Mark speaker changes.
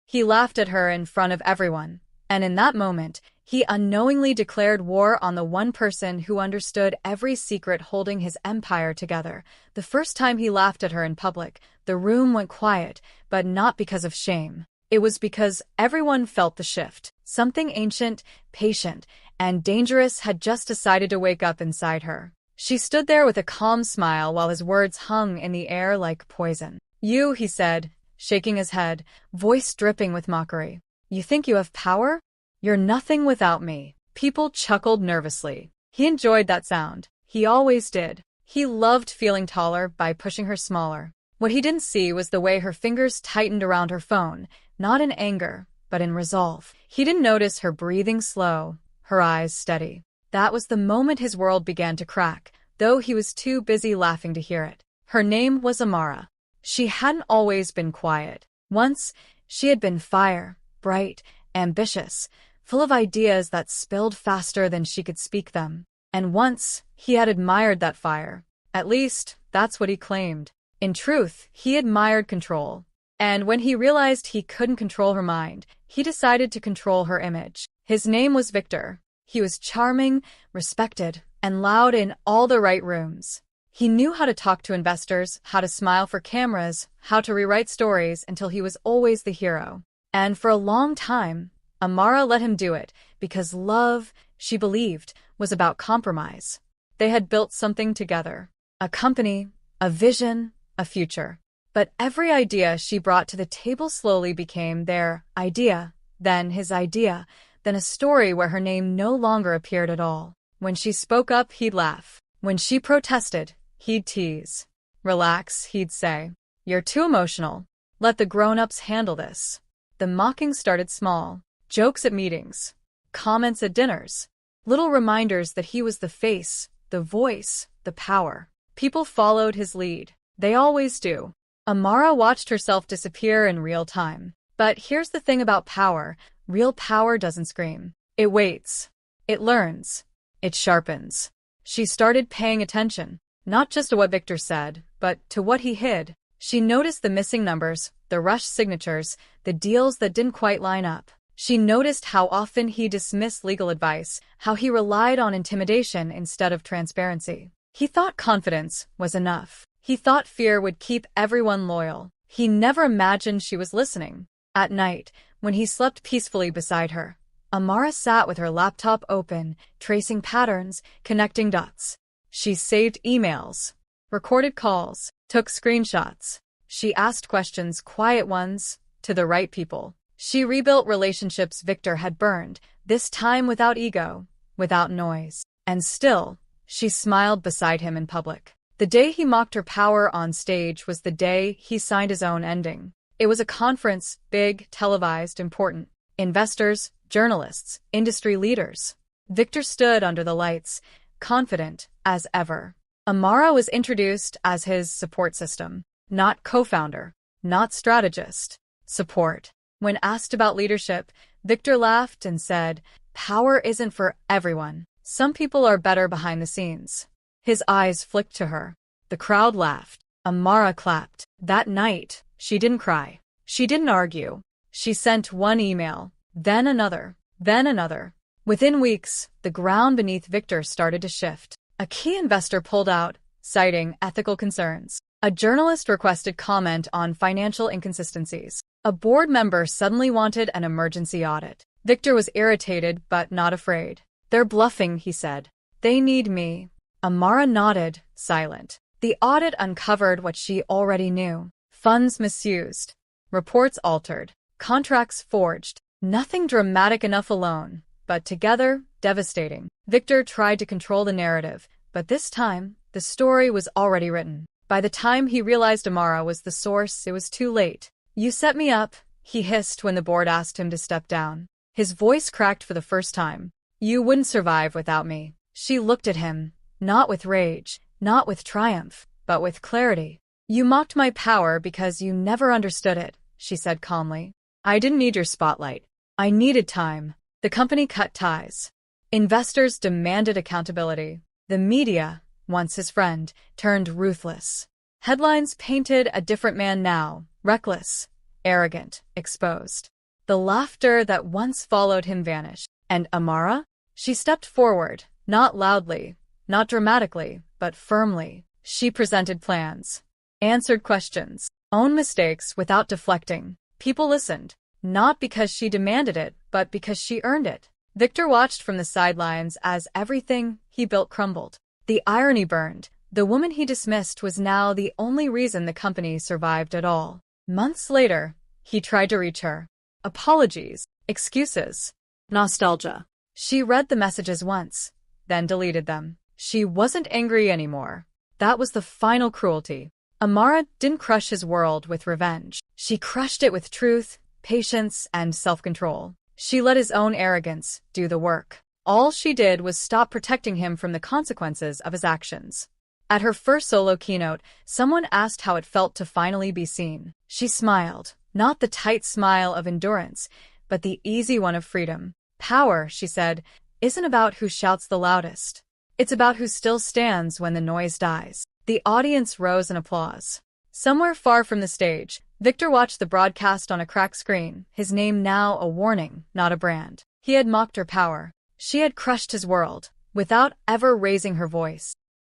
Speaker 1: He laughed at her in front of everyone, and in that moment, he unknowingly declared war on the one person who understood every secret holding his empire together. The first time he laughed at her in public, the room went quiet, but not because of shame. It was because everyone felt the shift. Something ancient, patient, and dangerous had just decided to wake up inside her. She stood there with a calm smile while his words hung in the air like poison. "You," he said, shaking his head, voice dripping with mockery. "You think you have power? You're nothing without me." People chuckled nervously. He enjoyed that sound. He always did. He loved feeling taller by pushing her smaller. What he didn't see was the way her fingers tightened around her phone, not in anger, but in resolve. He didn't notice her breathing slow, her eyes steady. That was the moment his world began to crack, though he was too busy laughing to hear it. Her name was Amara. She hadn't always been quiet. Once, she had been fire, bright, ambitious, full of ideas that spilled faster than she could speak them. And once, he had admired that fire. At least, that's what he claimed. In truth, he admired control. And when he realized he couldn't control her mind, he decided to control her image. His name was Victor. He was charming, respected, and loud in all the right rooms. He knew how to talk to investors, how to smile for cameras, how to rewrite stories until he was always the hero. And for a long time, Amara let him do it, because love, she believed, was about compromise. They had built something together. A company, a vision, a future. But every idea she brought to the table slowly became their idea, then his idea, then a story where her name no longer appeared at all. When she spoke up, he'd laugh. When she protested, he'd tease. "Relax," he'd say. "You're too emotional. Let the grown-ups handle this." The mocking started small. Jokes at meetings. Comments at dinners. Little reminders that he was the face, the voice, the power. People followed his lead. They always do. Amara watched herself disappear in real time. But here's the thing about power. Real power doesn't scream. It waits. It learns. It sharpens. She started paying attention. Not just to what Victor said, but to what he hid. She noticed the missing numbers, the rushed signatures, the deals that didn't quite line up. She noticed how often he dismissed legal advice, how he relied on intimidation instead of transparency. He thought confidence was enough. He thought fear would keep everyone loyal. He never imagined she was listening. At night, when he slept peacefully beside her, Amara sat with her laptop open, tracing patterns, connecting dots. She saved emails, recorded calls, took screenshots. She asked questions, quiet ones, to the right people. She rebuilt relationships Victor had burned, this time without ego, without noise. And still, she smiled beside him in public. The day he mocked her power on stage was the day he signed his own ending. It was a conference, big, televised, important. Investors, journalists, industry leaders. Victor stood under the lights, confident as ever. Amara was introduced as his support system. Not co-founder, not strategist. Support. When asked about leadership, Victor laughed and said, "Power isn't for everyone. Some people are better behind the scenes." His eyes flicked to her. The crowd laughed. Amara clapped. That night, she didn't cry. She didn't argue. She sent one email, then another, then another. Within weeks, the ground beneath Victor started to shift. A key investor pulled out, citing ethical concerns. A journalist requested comment on financial inconsistencies. A board member suddenly wanted an emergency audit. Victor was irritated but not afraid. "They're bluffing," he said. "They need me." Amara nodded, silent. The audit uncovered what she already knew. Funds misused. Reports altered. Contracts forged. Nothing dramatic enough alone, but together, devastating. Victor tried to control the narrative, but this time, the story was already written. By the time he realized Amara was the source, it was too late. "You set me up," he hissed when the board asked him to step down. His voice cracked for the first time. "You wouldn't survive without me." She looked at him, not with rage, not with triumph, but with clarity. "You mocked my power because you never understood it," she said calmly. "I didn't need your spotlight. I needed time." The company cut ties. Investors demanded accountability. The media, once his friend, turned ruthless. Headlines painted a different man now, reckless, arrogant, exposed. The laughter that once followed him vanished. And Amara? She stepped forward, not loudly, not dramatically, but firmly. She presented plans, answered questions, owned mistakes without deflecting. People listened, not because she demanded it, but because she earned it. Victor watched from the sidelines as everything he built crumbled. The irony burned. The woman he dismissed was now the only reason the company survived at all. Months later, he tried to reach her. Apologies, excuses, nostalgia. She read the messages once, then deleted them. She wasn't angry anymore. That was the final cruelty. Amara didn't crush his world with revenge. She crushed it with truth, patience, and self-control. She let his own arrogance do the work. All she did was stop protecting him from the consequences of his actions. At her first solo keynote, someone asked how it felt to finally be seen. She smiled, not the tight smile of endurance, but the easy one of freedom. Power, she said, isn't about who shouts the loudest. It's about who still stands when the noise dies. The audience rose in applause. Somewhere far from the stage, Victor watched the broadcast on a cracked screen, his name now a warning, not a brand. He had mocked her power. She had crushed his world, without ever raising her voice.